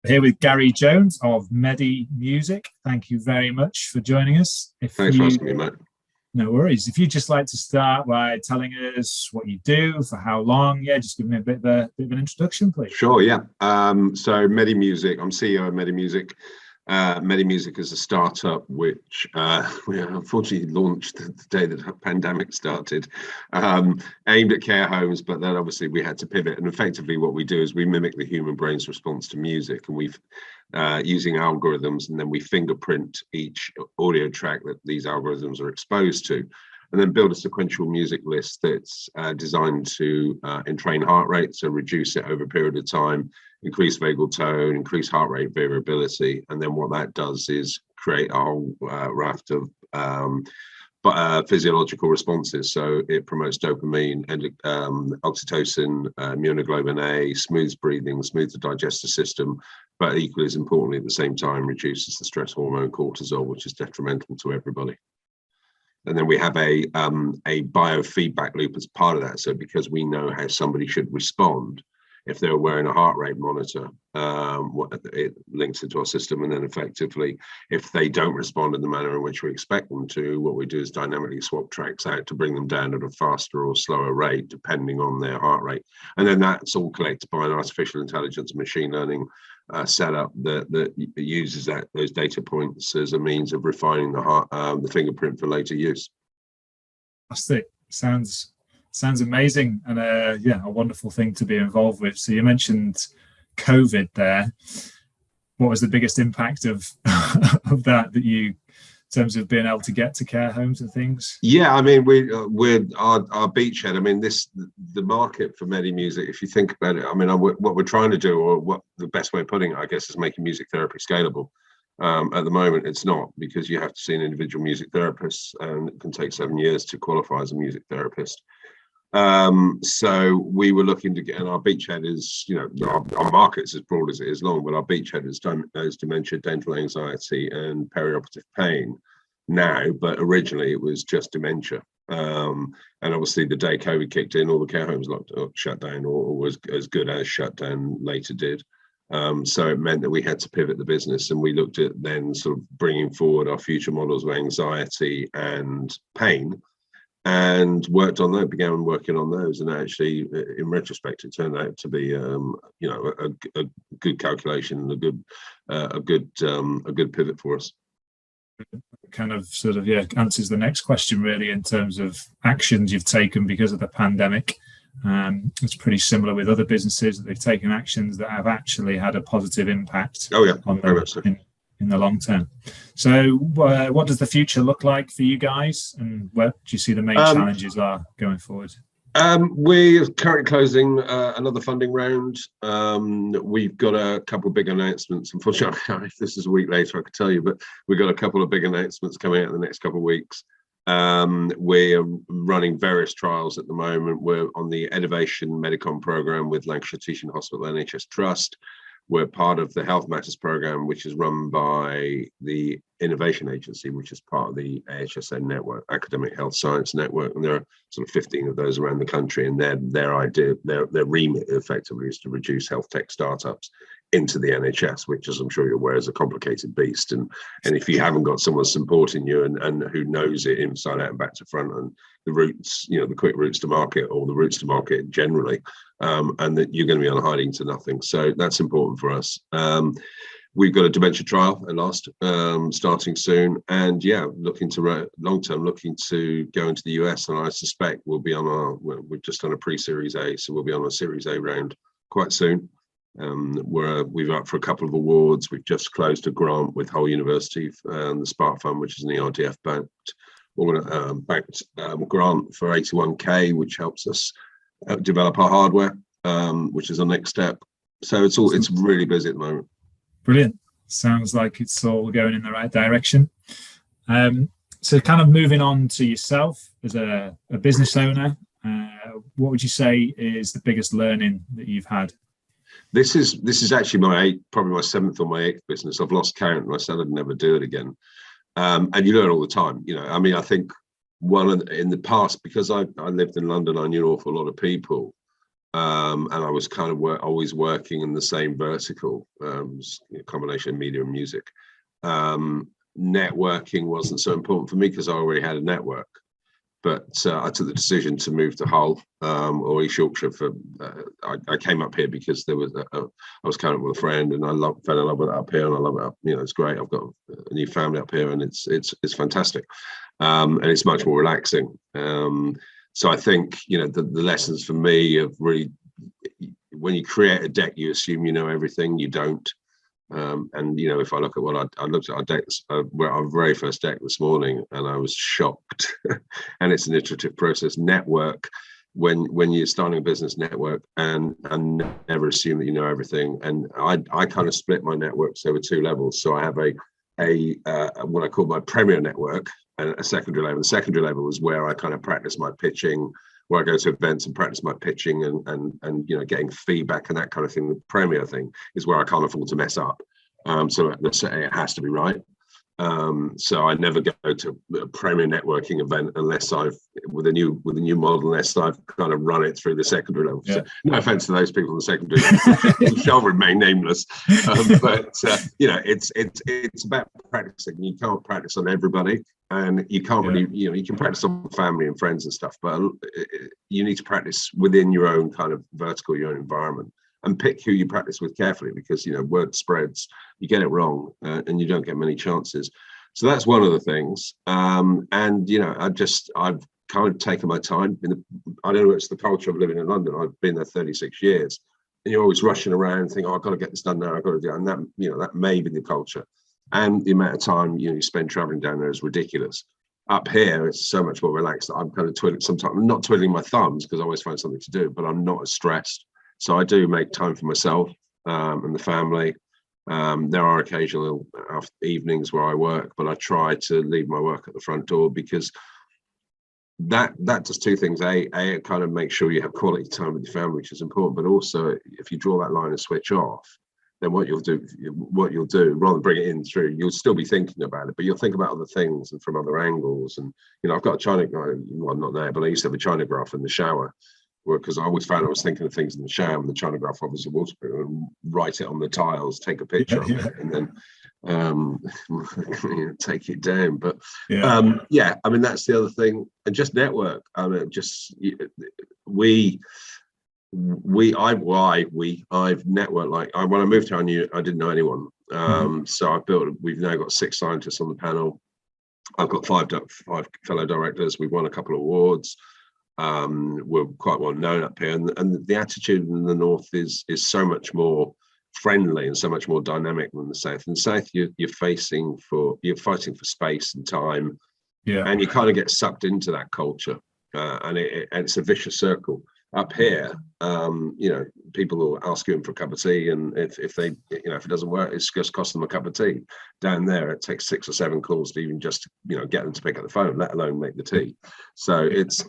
Here with Gary Jones of Medi Music. Thank you very much for joining us. Thanks for asking me, mate. No worries. If you'd just like to start by telling us what you do, for how long, just give me a bit of an introduction, please. Sure, yeah. So Medi Music, I'm CEO of Medi Music. Medi Music is a startup which we unfortunately launched the day that the pandemic started, aimed at care homes, but then obviously we had to pivot. And effectively what we do is we mimic the human brain's response to music, and we've using algorithms, and then we fingerprint each audio track that these algorithms are exposed to, and then build a sequential music list that's designed to entrain heart rate, so reduce it over a period of time, increase vagal tone, increase heart rate variability. And then what that does is create a whole raft of physiological responses. So it promotes dopamine and oxytocin, immunoglobulin A, smooths breathing, smooths the digestive system, but equally as importantly at the same time reduces the stress hormone cortisol, which is detrimental to everybody. And then we have a biofeedback loop as part of that. So because we know how somebody should respond, if they're wearing a heart rate monitor, it links into our system. And then effectively, if they don't respond in the manner in which we expect them to, what we do is dynamically swap tracks out to bring them down at a faster or slower rate, depending on their heart rate. And then that's all collected by an artificial intelligence machine learning setup that uses those data points as a means of refining the fingerprint for later use. Fantastic. Sounds amazing, and a wonderful thing to be involved with. So you mentioned COVID there. What was the biggest impact of of that you, in terms of being able to get to care homes and things? Yeah, I mean, we're our beachhead. I mean, the market for Medi Music, if you think about it, I mean, what we're trying to do, or what the best way of putting it, I guess, is making music therapy scalable. At the moment, it's not, because you have to see an individual music therapist, and it can take 7 years to qualify as a music therapist. So we were looking to get, and our beachhead is, our market's as broad as it is long, but our beachhead is dementia, dental anxiety, and perioperative pain now, but originally it was just dementia. And obviously the day COVID kicked in, all the care homes shut down, or was as good as shut down later did. So it meant that we had to pivot the business, and we looked at then sort of bringing forward our future models of anxiety and pain, and began working on those. And actually, in retrospect, it turned out to be, a good calculation and a good pivot for us. Kind of answers the next question, really, in terms of actions you've taken because of the pandemic. It's pretty similar with other businesses that they've taken actions that have actually had a positive impact on them in the long term. So what does the future look like for you guys, and what do you see the main challenges are going forward? We're currently closing another funding round. We've got a couple of big announcements. Unfortunately, if this is a week later, I could tell you, but we've got a couple of big announcements coming out in the next couple of weeks. We're running various trials at the moment. We're on the Innovation Medicom program with Lancashire Teaching Hospital NHS Trust. We're part of the Health Matters program, which is run by the Innovation Agency, which is part of the AHSN network, Academic Health Science Network. And there are sort of 15 of those around the country. And their remit effectively is to reduce health tech startups into the NHS, which, as I'm sure you're aware, is a complicated beast. And if you haven't got someone supporting you and who knows it inside out and back to front, and the routes, the quick routes to market, or the routes to market generally, and that you're going to be on hiding to nothing. So that's important for us. We've got a dementia trial at last, starting soon, and looking to long-term, looking to go into the US, and I suspect we'll be we've just done a pre-Series A, so we'll be on a Series A round quite soon. We've up for a couple of awards. We've just closed a grant with Hull University, the Spark Fund, which is an ERDF backed grant for 81k, which helps us develop our hardware, which is our next step. So it's really busy at the moment. Brilliant. Sounds like it's all going in the right direction. So kind of moving on to yourself as a business owner, what would you say is the biggest learning that you've had? This is actually probably my 7th or my 8th business. I've lost count, and I said I'd never do it again. And you learn all the time. I mean, I think in the past, because I lived in London, I knew an awful lot of people. and I was kind of always working in the same vertical, combination of media and music. Networking wasn't so important for me because I already had a network. But I took the decision to move to Hull or East Yorkshire. I came up here because there was I was kind of with a friend, and fell in love with it up here, and I love it up. It's great. I've got a new family up here, and it's fantastic, and it's much more relaxing. So I think the lessons for me of really, when you create a deck, you assume you know everything. You don't. And if I look at what I looked at our decks, our very first deck this morning, and I was shocked. And it's an iterative process. Network, when you're starting a business, network, and never assume that you know everything. And I kind of split my networks over two levels. So I have a what I call my premier network and a secondary level. The secondary level is where I kind of practice my pitching, where I go to events and practice my pitching and getting feedback and that kind of thing. The premier thing is where I can't afford to mess up. So it has to be right. So I never go to a premier networking event unless with a new model, unless I've kind of run it through the secondary level. Yeah. So no offense to those people in the secondary level who shall remain nameless. But it's about practicing. You can't practice on everybody. And you can't really, you can practice on family and friends and stuff, but you need to practice within your own kind of vertical, your own environment, and pick who you practice with carefully, because, word spreads, you get it wrong, and you don't get many chances. So that's one of the things. And, I've kind of taken my time. I don't know, it's the culture of living in London. I've been there 36 years, and you're always rushing around and thinking, I've got to get this done now, I've got to do it. And that, that may be the culture. And the amount of time you spend traveling down there is ridiculous. Up here, it's so much more relaxed. I'm kind of twiddling. Sometimes I'm not twiddling my thumbs because I always find something to do, but I'm not as stressed. So I do make time for myself and the family. There are occasional evenings where I work, but I try to leave my work at the front door, because that does two things. It kind of makes sure you have quality time with your family, which is important. But also, if you draw that line and switch off, then what you'll do, rather than bring it in through, you'll still be thinking about it, but you'll think about other things and from other angles. And, I've got a China, well, not there, but I used to have a Chinograph in the shower, because I always found I was thinking of things in the shower, and the Chinograph obviously waterproof, and write it on the tiles, take a picture of it, and then take it down. But that's the other thing. And just network. I've networked, like when I moved here, I didn't know anyone. So we've now got 6 scientists on the panel. I've got 5 fellow directors. We've won a couple of awards. We're quite well known up here, and the attitude in the north is so much more friendly and so much more dynamic than the south. In the south, you're fighting for space and time, and you kind of get sucked into that culture, and it's a vicious circle. Up here, people will ask you in for a cup of tea, and if it doesn't work, it's just cost them a cup of tea. Down there, it takes 6 or 7 calls to even just get them to pick up the phone, let alone make the tea. So it's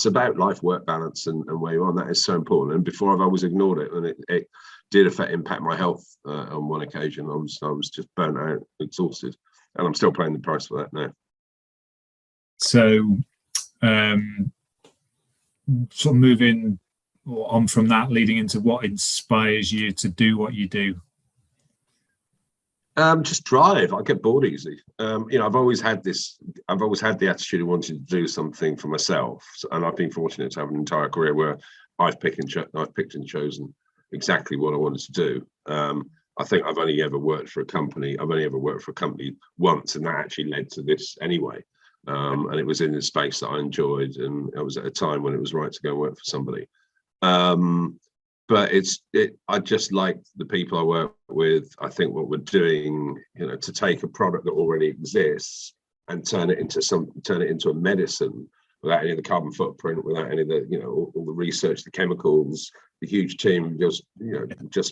about life-work balance and where you are. And that is so important. And before, I've always ignored it, and it did impact my health on one occasion. I was just burnt out, exhausted, and I'm still paying the price for that now. So. Sort of moving on from that, leading into what inspires you to do what you do. Just drive. I get bored easy. I've always had the attitude of wanting to do something for myself, and I've been fortunate to have an entire career where I've picked and chosen exactly what I wanted to do. I think I've only ever worked for a company. I've only ever worked for a company once, and that actually led to this anyway. And it was in a space that I enjoyed, and it was at a time when it was right to go and work for somebody. But I just like the people I work with. I think what we're doing, to take a product that already exists and turn it into a medicine without any of the carbon footprint, without any of the, all the research, the chemicals, the huge team, just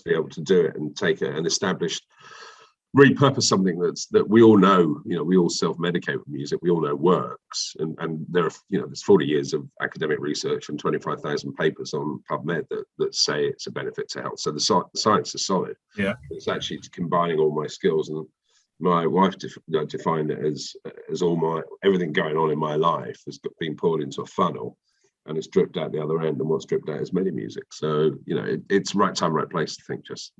be able to do it and take it and repurpose something that we all know, we all self-medicate with music, we all know works, and there's 40 years of academic research and 25,000 papers on PubMed that say it's a benefit to health. So the science is solid. Yeah, it's actually combining all my skills, and my wife defined it as everything going on in my life has been poured into a funnel, and it's dripped out the other end, and what's dripped out is Medi music. So, you know, it's right time, right place, I think, just.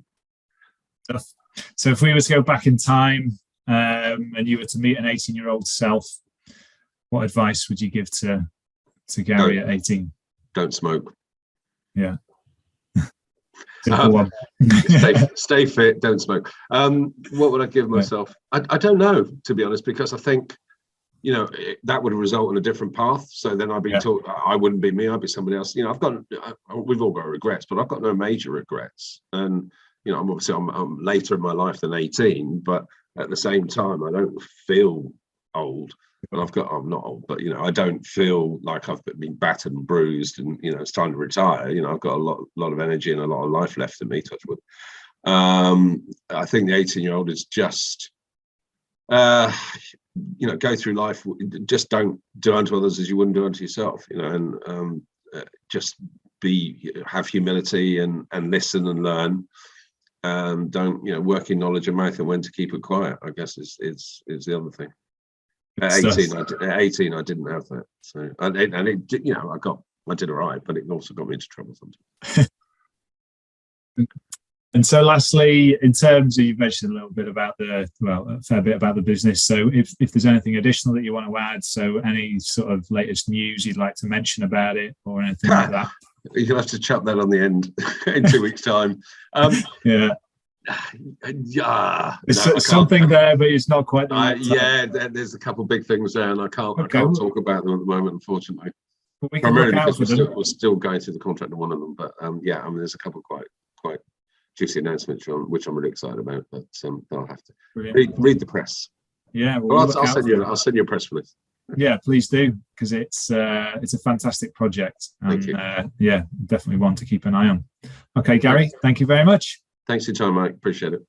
So if we were to go back in time and you were to meet an 18-year-old self, what advice would you give to Gary at 18? Don't smoke. Yeah. Stay fit, don't smoke. What would I give myself? I don't know, to be honest, because I think, you know, that would result in a different path. So then I'd be taught, I wouldn't be me, I'd be somebody else. You know, we've all got regrets, but I've got no major regrets. And, you know, I'm later in my life than 18, but at the same time, I don't feel old. But I'm not old, but, you know, I don't feel like I've been battered and bruised and, you know, it's time to retire. You know, I've got a lot of energy and a lot of life left in me, touch wood. I think the 18-year-old is just, you know, go through life, just don't do unto others as you wouldn't do unto yourself, you know, and just have humility and listen and learn. Don't, you know, work in knowledge and mouth and when to keep it quiet, I guess is the other thing. At 18, I didn't have that. So, and it, you know, I did all right, but it also got me into trouble sometimes. And so lastly, in terms of, you've mentioned a little bit about a fair bit about the business. So if there's anything additional that you want to add, so any sort of latest news you'd like to mention about it or anything like that. You'll have to chuck that on the end in 2 weeks' time. Yeah. There's something there, but it's not quite. There's a couple of big things there, and I can't talk about them at the moment, unfortunately. Primarily because we're still going through the contract on one of them, but I mean, there's a couple of quite juicy announcements which I'm really excited about. But I'll have to read the press. Yeah, I'll send you a press release. Yeah, please do, because it's a fantastic project, and definitely one to keep an eye on. Okay, Gary, thank you very much. Thanks for your time, Mike. Appreciate it.